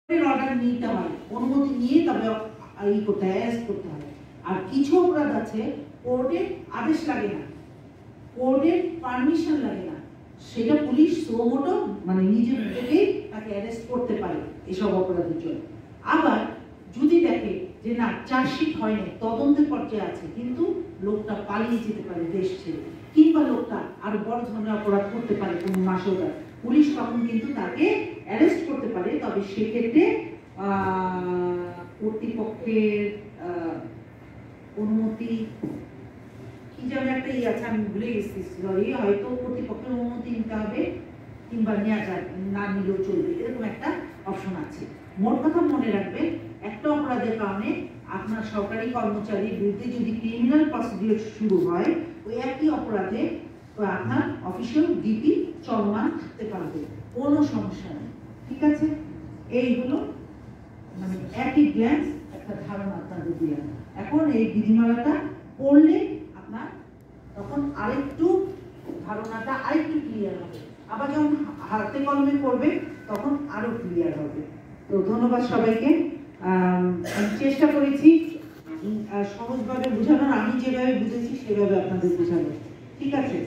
Order নিতে হয়, অনুমতি নিয়ে তবে এই করতে হয়, অ্যারেস্ট করতে হয়। আর কিছু অপরাধ আছে কোর্টের আদেশ লাগে না, কোর্টের পারমিশন লাগে না, সেটা পুলিশ সোমোটো মানে নিজের থেকে তাকে অ্যারেস্ট করতে পারে এসব অপরাধের জন্য। আবার যদি দেখে যে না চার্জশিট হয়নি, তদন্তের পর্যায়ে আছে, কিন্তু লোকটা পালিয়ে যেতে পারে দেশ ছেড়ে, কিংবা লোকটা আরো বড় ধরনের অপরাধ করতে পারে কোনো নাশকতা, পুলিশ তখন কিন্তু তাকে অ্যারেস্ট করতে পারে। তবে সেক্ষেত্রে কর্তৃপক্ষের অনুমতি কি যেন একটা আছে, আমি ভুলে গেছি, সরি, হয়তো কর্তৃপক্ষের অনুমতি নিতে হবে কিংবা নেওয়া যায়, না নিলেও চলবে, এরকম একটা অপশন আছে। মোট কথা মনে রাখবেন, একটা অপরাধের কারণে আপনার সরকারি কর্মচারীর বিরুদ্ধে যদি ক্রিমিনাল প্রসিডিউর শুরু হয়, ওই একই অপরাধে আপনার অফিসিয়াল ডিপি চলমান থাকতে পারবে, কোনো সমস্যা নেই। ঠিক আছে, এইগুলো মানে একই গ্ল্যান্স একটা ধারণা আপনাদের দিলাম। এখন এই বিধিমালাটা পড়লে আপনার তখন আরেকটু ধারণাটা আরেকটু ক্লিয়ার হবে, আবার যখন হাতে কলমে করবে তখন আরো ক্লিয়ার হবে। তো ধন্যবাদ সবাইকে। আমি চেষ্টা করেছি সহজভাবে বোঝানোর, আমি যেভাবে বুঝেছি সেভাবে আপনাদের বোঝানো। ঠিক আছে।